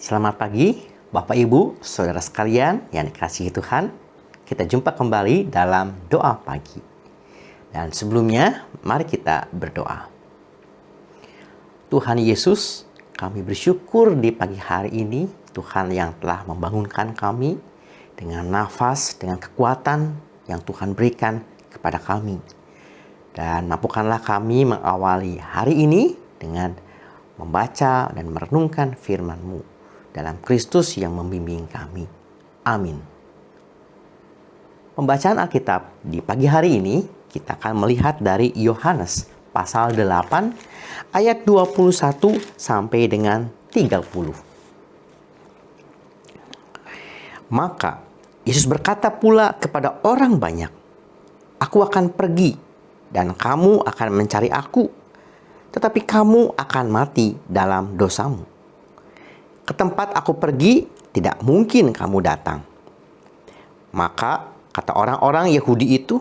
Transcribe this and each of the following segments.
Selamat pagi, Bapak Ibu, Saudara sekalian yang dikasihi Tuhan. Kita jumpa kembali dalam doa pagi. Dan sebelumnya, mari kita berdoa. Tuhan Yesus, kami bersyukur di pagi hari ini, Tuhan yang telah membangunkan kami dengan nafas, dengan kekuatan yang Tuhan berikan kepada kami. Dan mampukanlah kami mengawali hari ini dengan membaca dan merenungkan firman-Mu dalam Kristus yang membimbing kami. Amin. Pembacaan Alkitab di pagi hari ini kita akan melihat dari Yohanes pasal 8 ayat 21 sampai dengan 30. Maka Yesus berkata pula kepada orang banyak, "Aku akan pergi dan kamu akan mencari aku, tetapi kamu akan mati dalam dosamu. Ke tempat aku pergi, tidak mungkin kamu datang." Maka kata orang-orang Yahudi itu,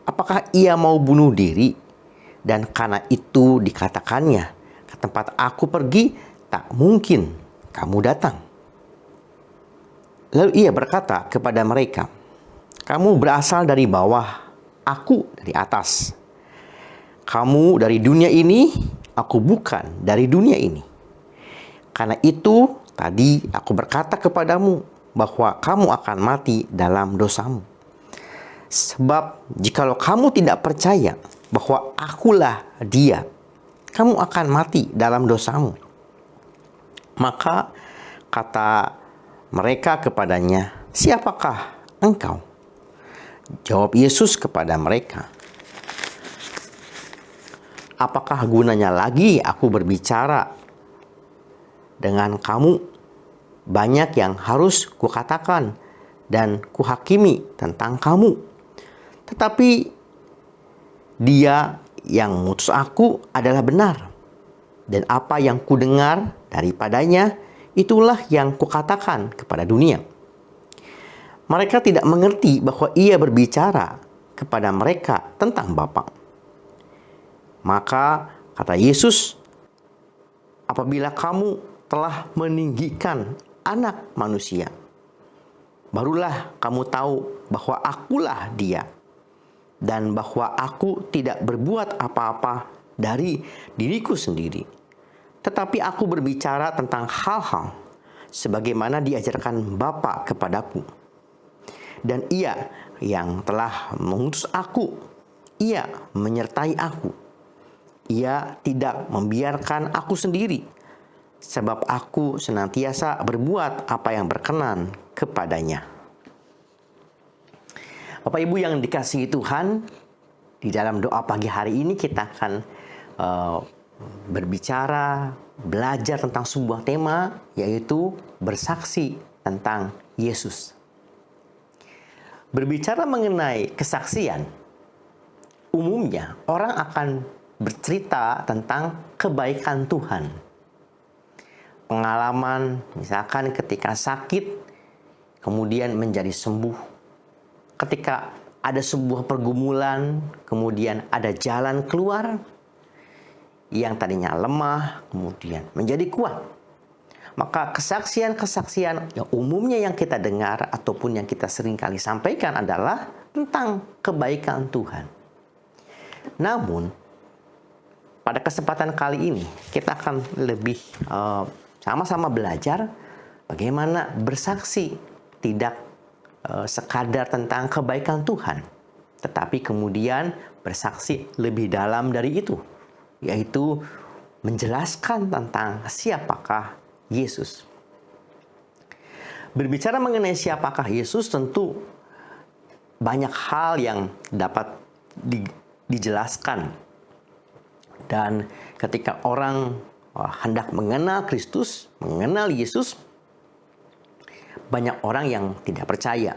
"Apakah ia mau bunuh diri? Dan karena itu dikatakannya, ke tempat aku pergi, tak mungkin kamu datang." Lalu ia berkata kepada mereka, "Kamu berasal dari bawah, aku dari atas. Kamu dari dunia ini, aku bukan dari dunia ini. Karena itu tadi aku berkata kepadamu bahwa kamu akan mati dalam dosamu. Sebab jikalau kamu tidak percaya bahwa akulah Dia, kamu akan mati dalam dosamu." Maka kata mereka kepadanya, "Siapakah engkau?" Jawab Yesus kepada mereka, "Apakah gunanya lagi aku berbicara dengan kamu? Banyak yang harus kukatakan dan kuhakimi tentang kamu. Tetapi Dia yang mengutus aku adalah benar. Dan apa yang kudengar daripadanya, itulah yang kukatakan kepada dunia." Mereka tidak mengerti bahwa ia berbicara kepada mereka tentang Bapa. Maka kata Yesus, "Apabila kamu telah meninggikan Anak Manusia, barulah kamu tahu bahwa akulah Dia, dan bahwa aku tidak berbuat apa-apa dari diriku sendiri, tetapi aku berbicara tentang hal-hal sebagaimana diajarkan Bapa kepadaku. Dan Ia yang telah mengutus aku, Ia menyertai aku. Ia tidak membiarkan aku sendiri, sebab aku senantiasa berbuat apa yang berkenan kepadanya." Bapak Ibu yang dikasihi Tuhan, di dalam doa pagi hari ini kita akan berbicara, belajar tentang sebuah tema, yaitu bersaksi tentang Yesus. Berbicara mengenai kesaksian, umumnya orang akan bercerita tentang kebaikan Tuhan. Pengalaman misalkan ketika sakit, kemudian menjadi sembuh. Ketika ada sebuah pergumulan, kemudian ada jalan keluar. Yang tadinya lemah, kemudian menjadi kuat. Maka kesaksian-kesaksian yang umumnya yang kita dengar ataupun yang kita seringkali sampaikan adalah tentang kebaikan Tuhan. Namun, pada kesempatan kali ini kita akan lebih sama-sama belajar bagaimana bersaksi tidak sekadar tentang kebaikan Tuhan, tetapi kemudian bersaksi lebih dalam dari itu, yaitu menjelaskan tentang siapakah Yesus. Berbicara mengenai siapakah Yesus, tentu banyak hal yang dapat dijelaskan. Dan ketika orang hendak mengenal Kristus, mengenal Yesus, banyak orang yang tidak percaya.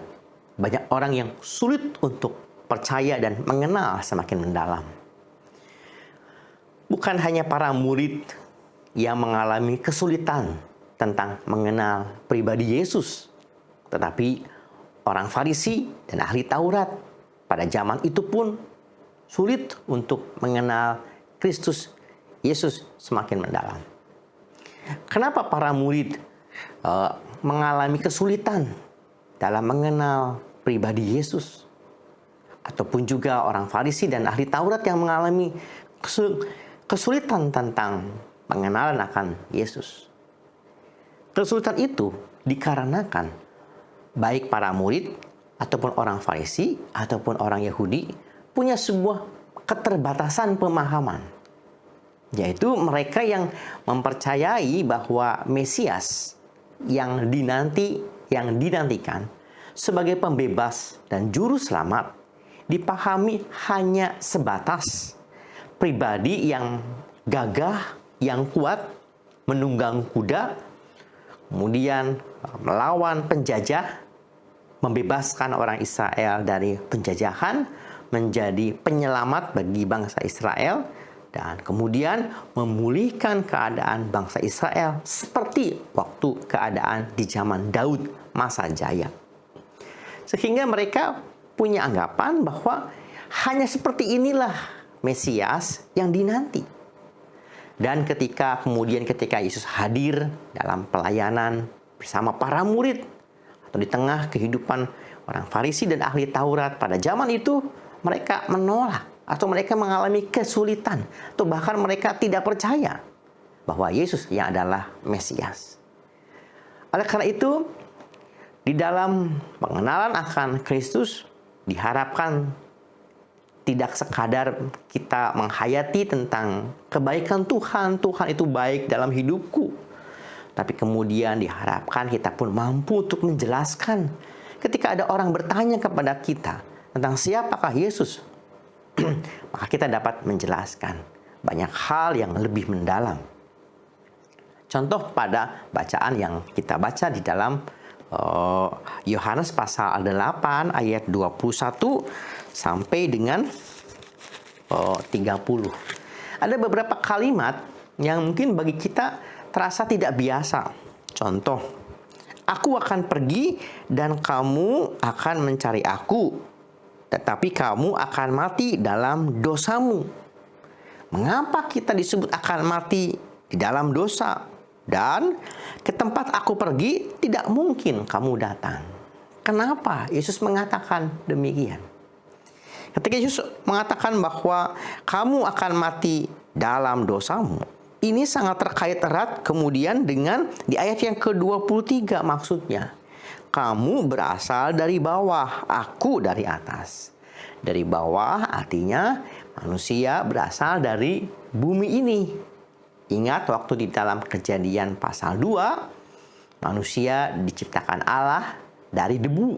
Banyak orang yang sulit untuk percaya dan mengenal semakin mendalam. Bukan hanya para murid yang mengalami kesulitan tentang mengenal pribadi Yesus, tetapi orang Farisi dan ahli Taurat pada zaman itu pun sulit untuk mengenal Kristus Yesus semakin mendalam. Kenapa para murid mengalami kesulitan dalam mengenal pribadi Yesus. Ataupun juga orang Farisi dan ahli Taurat yang mengalami kesulitan tentang pengenalan akan Yesus. Kesulitan itu dikarenakan baik para murid ataupun orang Farisi ataupun orang Yahudi punya sebuah keterbatasan pemahaman, yaitu mereka yang mempercayai bahwa Mesias yang dinantikan sebagai pembebas dan juru selamat dipahami hanya sebatas pribadi yang gagah, yang kuat, menunggang kuda, kemudian melawan penjajah, membebaskan orang Israel dari penjajahan, menjadi penyelamat bagi bangsa Israel, dan kemudian memulihkan keadaan bangsa Israel seperti waktu keadaan di zaman Daud masa jaya. Sehingga mereka punya anggapan bahwa hanya seperti inilah Mesias yang dinanti. Dan ketika Yesus hadir dalam pelayanan bersama para murid atau di tengah kehidupan orang Farisi dan ahli Taurat pada zaman itu, mereka menolak atau mereka mengalami kesulitan atau bahkan mereka tidak percaya bahwa Yesus yang adalah Mesias. Oleh karena itu, di dalam pengenalan akan Kristus diharapkan tidak sekadar kita menghayati tentang kebaikan Tuhan, Tuhan itu baik dalam hidupku, tapi kemudian diharapkan kita pun mampu untuk menjelaskan ketika ada orang bertanya kepada kita tentang siapakah Yesus, maka kita dapat menjelaskan banyak hal yang lebih mendalam. Contoh pada bacaan yang kita baca di dalam Yohanes pasal 8 ayat 21 sampai dengan 30. Ada beberapa kalimat yang mungkin bagi kita terasa tidak biasa. Contoh, aku akan pergi dan kamu akan mencari aku, tetapi kamu akan mati dalam dosamu. Mengapa kita disebut akan mati di dalam dosa? Dan ke tempat aku pergi tidak mungkin kamu datang. Kenapa Yesus mengatakan demikian? Ketika Yesus mengatakan bahwa kamu akan mati dalam dosamu, ini sangat terkait erat kemudian dengan di ayat yang ke-23 maksudnya. Kamu berasal dari bawah, aku dari atas. Dari bawah artinya manusia berasal dari bumi ini. Ingat waktu di dalam Kejadian pasal 2, manusia diciptakan Allah dari debu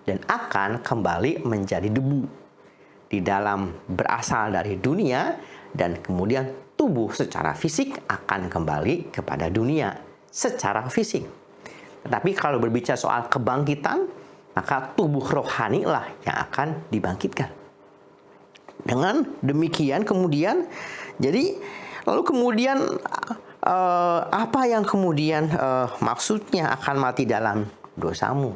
dan akan kembali menjadi debu. Di dalam berasal dari dunia dan kemudian tubuh secara fisik akan kembali kepada dunia secara fisik. Tetapi kalau berbicara soal kebangkitan, maka tubuh rohani lah yang akan dibangkitkan. Dengan demikian kemudian, jadi lalu kemudian apa yang kemudian maksudnya akan mati dalam dosamu?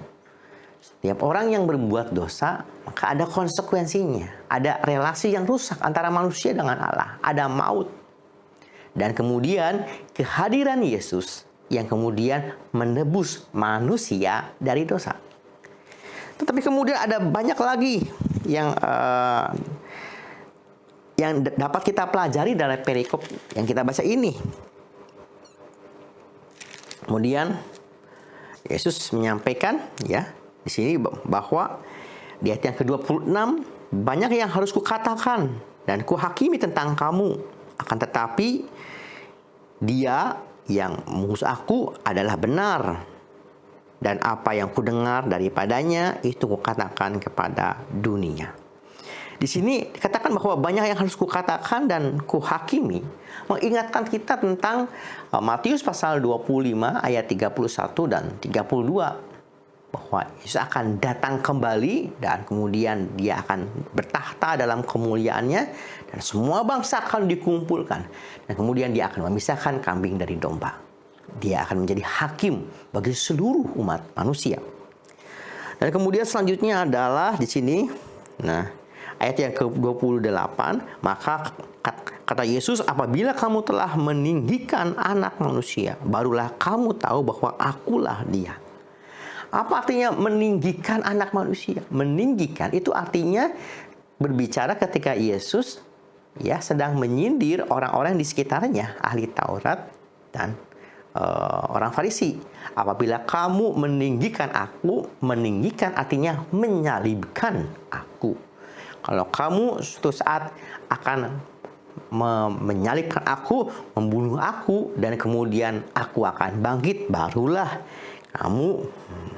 Setiap orang yang berbuat dosa, maka ada konsekuensinya. Ada relasi yang rusak antara manusia dengan Allah. Ada maut. Dan kemudian kehadiran Yesus yang kemudian menebus manusia dari dosa. Tetapi kemudian ada banyak lagi yang dapat kita pelajari dari perikop yang kita baca ini. Kemudian Yesus menyampaikan di sini bahwa di ayat yang ke-26, banyak yang harus kukatakan dan kuhakimi tentang kamu, akan tetapi dia yang mengutus aku adalah benar, dan apa yang kudengar daripadanya itu kukatakan kepada dunia. Di sini dikatakan bahwa banyak yang harus kukatakan dan kuhakimi, mengingatkan kita tentang Matius pasal 25 ayat 31 dan 32, bahwa Yesus akan datang kembali dan kemudian dia akan bertahta dalam kemuliaannya dan semua bangsa akan dikumpulkan dan kemudian dia akan memisahkan kambing dari domba. Dia akan menjadi hakim bagi seluruh umat manusia. Dan kemudian selanjutnya adalah di sini, ayat yang ke-28, maka Kata Yesus, apabila kamu telah meninggikan anak manusia, barulah kamu tahu bahwa akulah dia. Apa artinya meninggikan anak manusia? Meninggikan itu artinya berbicara ketika Yesus sedang menyindir orang-orang di sekitarnya, ahli Taurat dan orang Farisi. Apabila kamu meninggikan aku, meninggikan artinya menyalibkan aku. Kalau kamu suatu saat akan menyalibkan aku, membunuh aku, dan kemudian aku akan bangkit, barulah kamu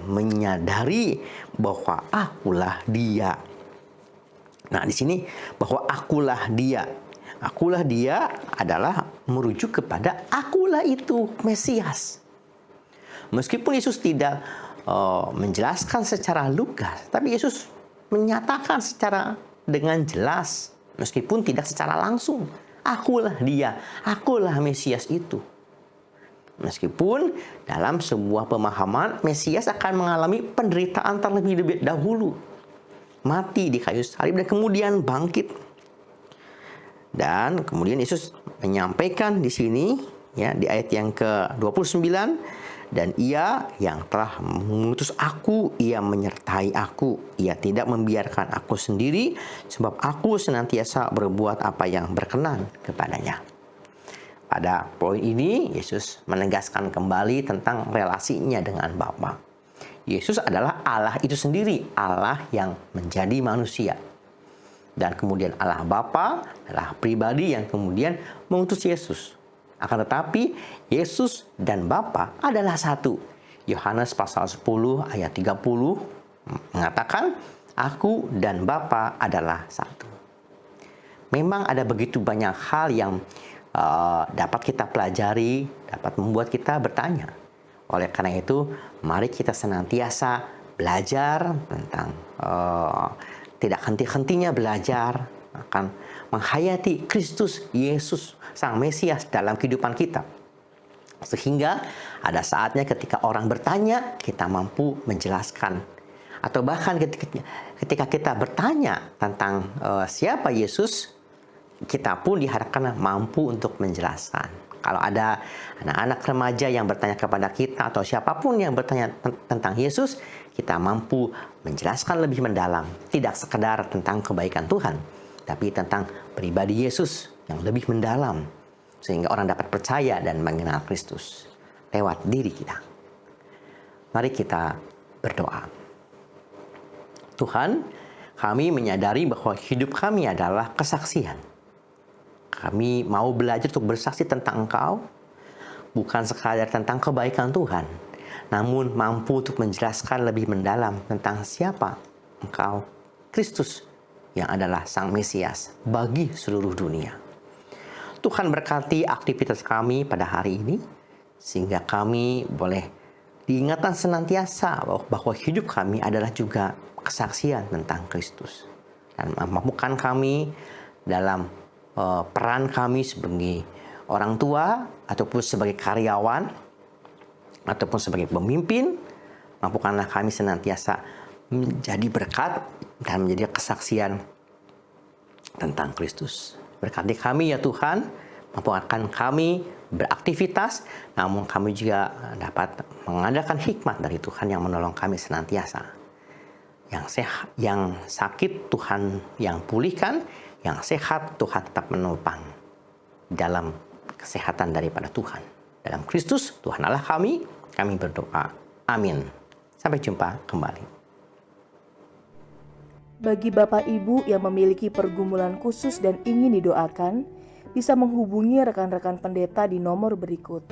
menyadari bahwa akulah dia. Nah, di sini bahwa akulah dia. Akulah dia adalah merujuk kepada akulah itu Mesias. Meskipun Yesus tidak menjelaskan secara lugas, tapi Yesus menyatakan secara dengan jelas, meskipun tidak secara langsung. Akulah dia, akulah Mesias itu. Meskipun dalam sebuah pemahaman Mesias akan mengalami penderitaan terlebih dahulu, mati di kayu salib dan kemudian bangkit. Dan kemudian Yesus menyampaikan di sini di ayat yang ke-29, dan ia yang telah mengutus aku, ia menyertai aku, ia tidak membiarkan aku sendiri, sebab aku senantiasa berbuat apa yang berkenan kepadanya. Pada poin ini, Yesus menegaskan kembali tentang relasinya dengan Bapa. Yesus adalah Allah itu sendiri, Allah yang menjadi manusia. Dan kemudian Allah Bapa adalah pribadi yang kemudian mengutus Yesus. Akan tetapi, Yesus dan Bapa adalah satu. Yohanes pasal 10 ayat 30 mengatakan, aku dan Bapa adalah satu. Memang ada begitu banyak hal yang dapat kita pelajari, dapat membuat kita bertanya. Oleh karena itu, mari kita senantiasa belajar tentang tidak henti-hentinya belajar akan menghayati Kristus Yesus Sang Mesias dalam kehidupan kita. Sehingga ada saatnya ketika orang bertanya, kita mampu menjelaskan. Atau bahkan ketika kita bertanya tentang siapa Yesus, kita pun diharapkan mampu untuk menjelaskan. Kalau ada anak-anak remaja yang bertanya kepada kita atau siapapun yang bertanya tentang Yesus, kita mampu menjelaskan lebih mendalam. Tidak sekedar tentang kebaikan Tuhan, tapi tentang pribadi Yesus yang lebih mendalam. Sehingga orang dapat percaya dan mengenal Kristus lewat diri kita. Mari kita berdoa. Tuhan, kami menyadari bahwa hidup kami adalah kesaksian. Kami mau belajar untuk bersaksi tentang Engkau, bukan sekadar tentang kebaikan Tuhan, namun mampu untuk menjelaskan lebih mendalam tentang siapa Engkau, Kristus, yang adalah Sang Mesias bagi seluruh dunia. Tuhan berkati aktivitas kami pada hari ini, sehingga kami boleh diingatkan senantiasa bahwa hidup kami adalah juga kesaksian tentang Kristus. Dan mampukan kami dalam peran kami sebagai orang tua, ataupun sebagai karyawan, ataupun sebagai pemimpin, mampukanlah kami senantiasa menjadi berkat dan menjadi kesaksian tentang Kristus. Berkati kami ya Tuhan, mampukan kami beraktivitas, namun kami juga dapat mengandalkan hikmat dari Tuhan yang menolong kami senantiasa. Yang sakit Tuhan yang pulihkan, yang sehat Tuhan tetap menopang dalam kesehatan daripada Tuhan. Dalam Kristus Tuhan Allah kami berdoa. Amin. Sampai jumpa kembali. Bagi Bapak Ibu yang memiliki pergumulan khusus dan ingin didoakan, bisa menghubungi rekan-rekan pendeta di nomor berikut.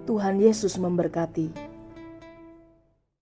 Tuhan Yesus memberkati.